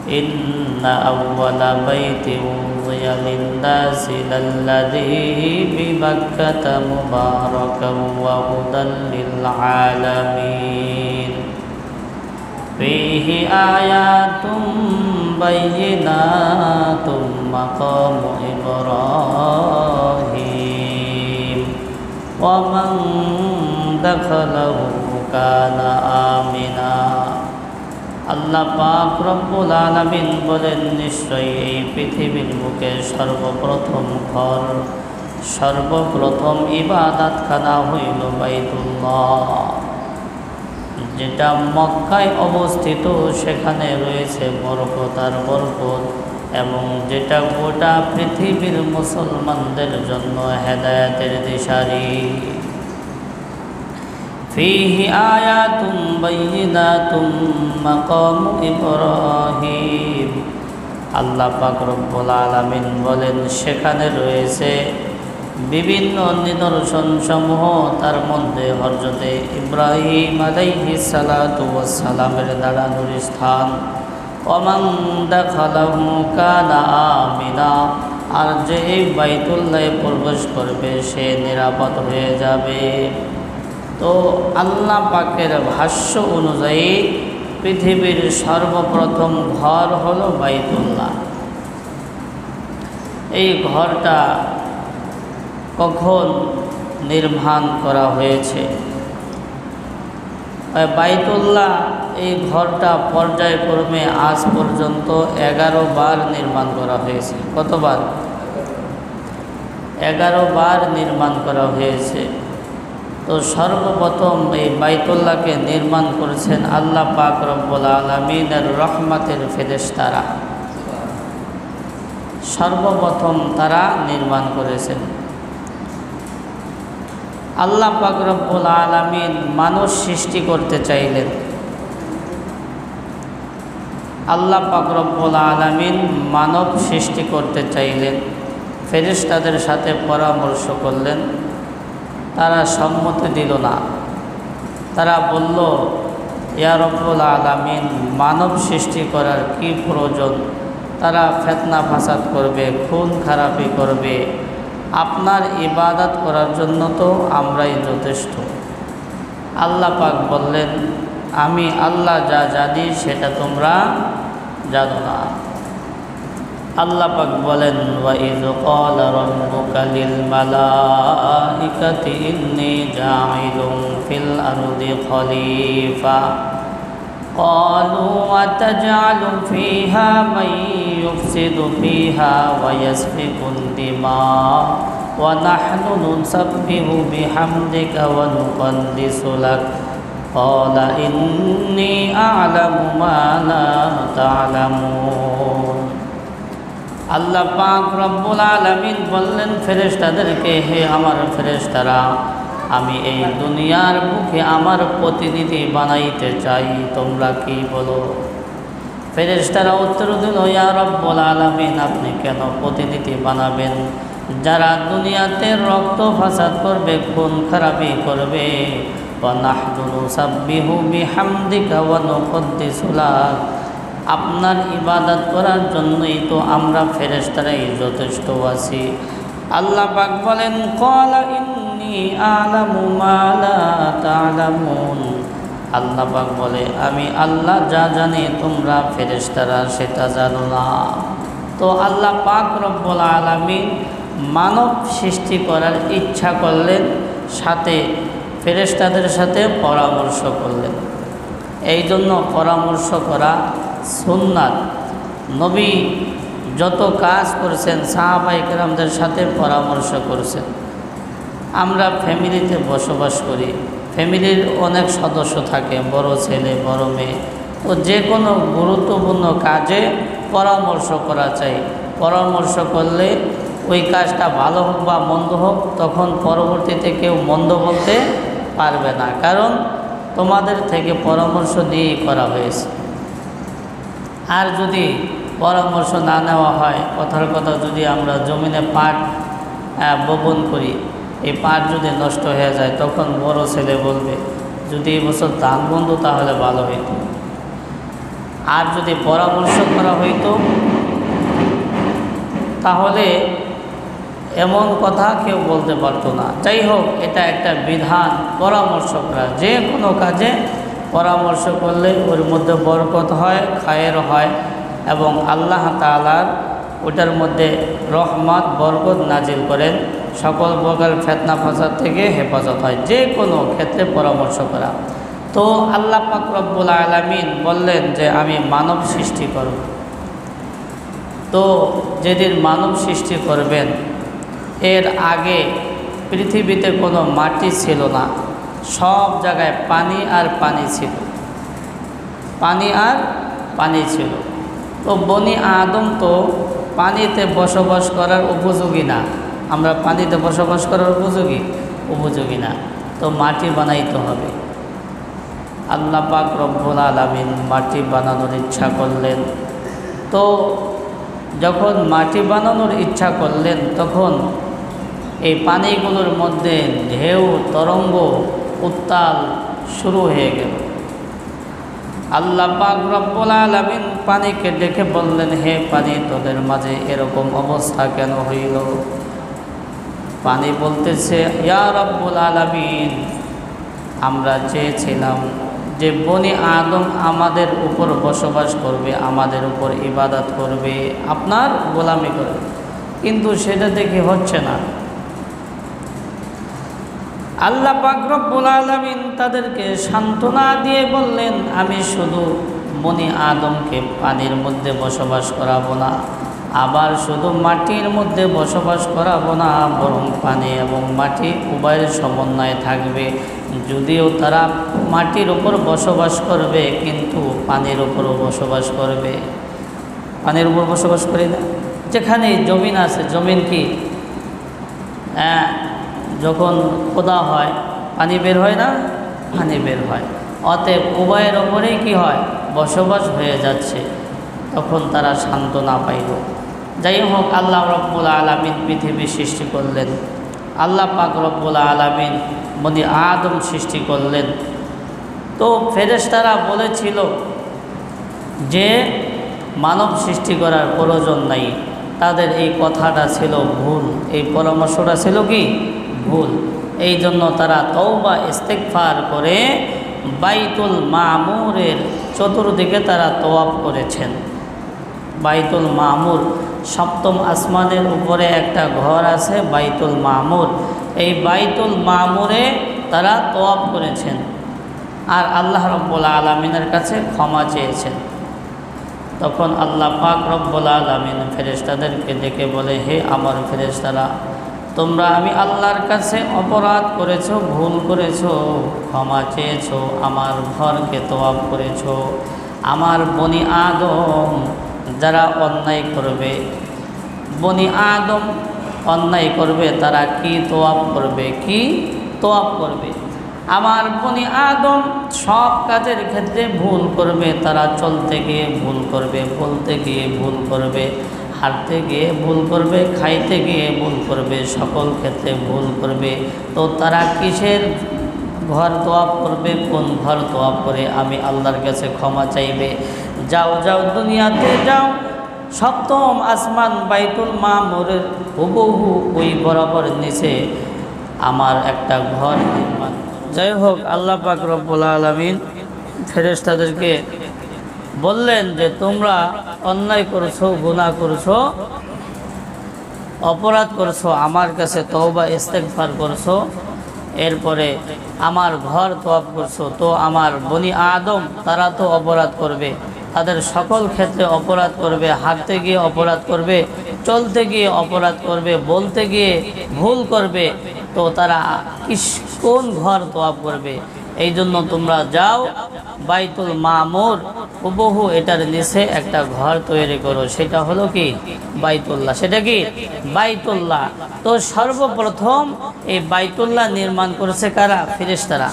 إن أول بيت وضع للناس للذي ببكة مباركا وهدى للعالمين فيه آيات بينات مقام إبراهيم ومن دخله كان آمنا আল্লাহ পাক রব্বুল আলামিন বলেন, নিশ্চয়ই এই পৃথিবীর বুকে সর্বপ্রথম ইবাদতখানা হইল বাইতুল্লাহ, যেটা মক্কায় অবস্থিত। সেখানে রয়েছে বরকত আর বরকত, এবং যেটা গোটা পৃথিবীর মুসলমানদের জন্য হেদায়েতের দিশারি। ফীহি আয়াতুম বাইয়িনাতুম মাকাম ইব্রাহিম। আল্লাহ পাক রব্বুল আলামিন বলেন, সেখানে রয়েছে বিভিন্ন নিদর্শন সমূহ। তার মধ্যে হযরতে ইব্রাহিম আলাইহিস সালাতু ওয়াস সালামের দাঁড়ানোর স্থান। ওমান দাখালাহু কানা আমিনা। আর যে এই বাইতুল্লাহে প্রবেশ করবে সে নিরাপদ হয়ে যাবে। তো আল্লাহ পাকের ভাষ্য অনুযায়ী পৃথিবীর সর্বপ্রথম ঘর হলো বাইতুল্লাহ। এই ঘরটা কখন নির্মাণ করা হয়েছে? বাইতুল্লাহ এই ঘরটা পর্যায়ক্রমে আজ পর্যন্ত 11 বার নির্মাণ করা হয়েছে। কতবার? 11 বার নির্মাণ করা হয়েছে। তো সর্বপ্রথম এই বাইতুল্লাহকে নির্মাণ করেছেন আল্লাহ পাক রব্বুল আলামিনের রহমতের ফেরেশতারা। সর্বপ্রথম তারা নির্মাণ করেছেন। আল্লাহ পাক রব্বুল আলামিন মানুষ সৃষ্টি করতে চাইলেন। আল্লাহ পাক রব্বুল আলামিন মানব সৃষ্টি করতে চাইলেন। ফেরেশতাদের সাথে পরামর্শ করলেন, তারা সম্মতি দিল না। তারা বলল, ইয়া রব্বুল আলামিন, মানব সৃষ্টি করার কি প্রয়োজন? তারা ফিতনা ফাসাদ করবে, খুন খারাপি করবে। আপনার ইবাদত করার জন্য তো আমরাই যথেষ্ট। আল্লাহ পাক বললেন, আমি আল্লাহ যা জানি সেটা তোমরা জানো না। আল্লাহ পাক বলেন, ওয়া ইয ক্বালা রাব্বুকা লিল মালাইকাতি ইন্নী জাঈলুন ফিল আরদি খলিফা ক্বালু আতাজআলু ফীহা মান ইউফসিদু ফীহা ওয়া ইয়াসফিকুদ দিমা ওয়া নাহনু নুসাব্বিহু বিহামদিকা ওয়া নুকদ্দিসু লাক ক্বালা ইন্নী আ'লামু মা লা তা'লামুন। আল্লাহ পাক রব্বুল আলামিন বললেন ফেরেশতাদেরকে, হে আমার ফেরেশতারা, আমি এই দুনিয়ার বুকে আমার প্রতিনিধি বানাইতে চাই, তোমরা কি বলো? ফেরেশতারা উত্তর দিল, ইয়া রব্বুল আলামিন, আপনি কেন প্রতিনিধি বানাবেন যারা দুনিয়াতে রক্ত ফাসাদ করবে, খুন খারাপি করবে? ওয়া নাহনু নুসাব্বিহু বিহামদিকা ওয়া নুকদ্দিসু লাক। আপনার ইবাদত করার জন্যই তো আমরা ফেরেশতারাই যথেষ্ট আছি। আল্লাহ পাক বলেন, ক্বালা ইন্নী আ'লামু মা লা তা'লামুন। আল্লাহ পাক বলে, আমি আল্লাহ যা জানি তোমরা ফেরেশতারা সেটা জানো না। তো আল্লাহ পাক রব্বুল আলামিন মানব সৃষ্টি করার ইচ্ছা করলেন, সাথে ফেরেশতাদের সাথে পরামর্শ করলেন। এই জন্য পরামর্শ করা সুন্নাত। নবী যত কাজ করেছেন সাহাবায়ে কেরামদের সাথে পরামর্শ করেছেন। আমরা ফ্যামিলিতে বসবাস করি, ফ্যামিলির অনেক সদস্য থাকে, বড় ছেলে বড় মেয়ে। তো যে কোনো গুরুত্বপূর্ণ কাজে পরামর্শ করা চাই। পরামর্শ করলে ওই কাজটা ভালো হোক বা মন্দ হোক, তখন পরবর্তীতে কেউ মন্দ বলতে পারবে না, কারণ তোমাদের থেকে পরামর্শ দিয়েই করা হয়েছে। আর যদি পরামর্শ না নেওয়া হয়, কথার কথা যদি আমরা জমিনে পাট বপন করি, এই পাট যদি নষ্ট হয়ে যায়, তখন বড় ছেলে বলবে, যদি এই বছর ধান বন্ধু তাহলে ভালো হইত। আর যদি পরামর্শ করা হইতো তাহলে এমন কথা কেউ বলতে পারতো না। যাই হোক, এটা একটা বিধান, পরামর্শ করা। যে কোনো কাজে পরামর্শ করলে ওর মধ্যে বরকত হয়, খায়ের হয় এবং আল্লাহ তাআলার ওটার মধ্যে রহমত বরকত নাজিল করেন, সকল প্রকার ফিতনা ফাসাদ থেকে হেফাজত হয়। যে কোনো ক্ষেত্রে পরামর্শ করা। তো আল্লাহ পাক রব্বুল আলামিন বললেন যে আমি মানব সৃষ্টি করব। তো যেদিন মানব সৃষ্টি করবেন, এর আগে পৃথিবীতে কোনো মাটি ছিল না, সব জায়গায় পানি আর পানি ছিল, পানি আর পানি ছিল। তো বনি আদম তো পানিতে বসবাস করার উপযোগী না। আমরা পানিতে বসবাস করার উপযোগী না। তো মাটি বানাইতে হবে। আল্লাহ পাক রব্বুল আলামিন মাটি বানানোর ইচ্ছা করলেন। তো যখন মাটি বানানোর ইচ্ছা করলেন, তখন এই পানিগুলোর মধ্যে ঢেউ তরঙ্গ উত্তাল শুরু হয়ে গেল। আল্লাহ পাক রব্বুল আলামিন পানিকে ডেকে বললেন, হে পানি, তোদের মাঝে এরকম অবস্থা কেন হইল? পানি বলতেছে, ইয়া রব্বুল আলামিন, আমরা চেয়েছিলাম যে বনি আদম আমাদের উপর বসবাস করবে, আমাদের উপর ইবাদত করবে, আপনার গোলামি করবে, কিন্তু সেটা দেখে হচ্ছে না। আল্লাহ পাক রব্বুল আলামিন তাদেরকে সান্ত্বনা দিয়ে বললেন, আমি শুধু বনি আদমকে পানির মধ্যে বসবাস করাবো না, আবার শুধু মাটির মধ্যে বসবাস করাবো না, বরং পানি এবং মাটি উভয়ের সমন্বয়ে থাকবে। যদিও তারা মাটির উপর বসবাস করবে, কিন্তু পানির উপরও বসবাস করবে। পানির উপর বসবাস করি না, যেখানে জমিন আছে, জমিন কি যখন খোদা হয় পানি বের হয় না? পানি বের হয়। অতএব উভয়ের ওপরেই কি হয়? বসবাস হয়ে যাচ্ছে। তখন তারা সান্ত্বনা পাইল। যাই হোক, আল্লাহ রব্বুল আলামিন পৃথিবী সৃষ্টি করলেন। আল্লাহ পাক রব্বুল আলামিন বনি আদম সৃষ্টি করলেন। তো ফেরেশতারা বলেছিল যে মানব সৃষ্টি করার প্রয়োজন নাই। তাদের এই কথাটা ছিল ভুল, এই পরামর্শটা ছিল কি ভুল। এই জন্য তারা তওবা ইস্তেগফার করে বাইতুল মামুরের চতুর্দিকে তারা তওয়াফ করেছেন। বাইতুল মামুর, সপ্তম আসমানের উপরে একটা ঘর আছে বাইতুল মামুর। এই বাইতুল মামুরে তারা তওয়াফ করেছেন আর আল্লাহ রব্বুল আলামিনের কাছে ক্ষমা চেয়েছেন। তখন আল্লাহ পাক রব্বুল আলামিন ফেরেশতাদেরকে ডেকে বলে, হে আমার ফেরেশতারা, তোমরা আমি আল্লাহর কাছে অপরাধ করেছো, ভুল করেছো, ক্ষমা চেয়েছো, আমার ঘরকে তওয়াফ করেছো। আমার বনি আদম যারা অন্যায় করবে, বনি আদম অন্যায় করবে, তারা কি তওয়াফ করবে? কি তওয়াফ করবে? আমার বনি আদম সব কাজের ক্ষেত্রে ভুল করবে। তারা চলতে গিয়ে ভুল করবে, বলতে গিয়ে ভুল করবে, হাঁটতে গিয়ে ভুল করবে, খাইতে গিয়ে ভুল করবে, সকল ক্ষেত্রে ভুল করবে। তো তারা কিসের ঘর তওয়াফ করবে? কোন ঘর তওয়াফ করে আমি আল্লাহর কাছে ক্ষমা চাইবে? যাও যাও, দুনিয়াতে যাও, সপ্তম আসমান বাইতুল মামুরের হুবহু ওই বরাবর নিচে আমার একটা ঘর নির্মাণ। যাই হোক, আল্লাহ পাক রব্বুল আলামিন ফেরেশতাদেরকে বললেন যে তোমরা অন্যায় করছো, গুনাহ করছো, অপরাধ করছো, আমার কাছে তওবা ইস্তেগফার করছো, এরপরে আমার ঘর তওয়াফ করছো। তো আমার বনি আদম তারা তো অপরাধ করবে, তাদের সকল ক্ষেত্রে অপরাধ করবে, হাঁটতে গিয়ে অপরাধ করবে, চলতে গিয়ে অপরাধ করবে, বলতে গিয়ে ভুল করবে। তো তারা কোন ঘর তওয়াফ করবে? এই জন্য তোমরা যাও বাইতুল মামুর হুবহু এটার নিচে একটা ঘর তৈরি করো, সেটা হলো কি বাইতুল্লাহ। সেটা কি বাইতুল্লাহ। তো সর্বপ্রথম এই বাইতুল্লাহ নির্মাণ করেছে কারা? ফেরেশতারা।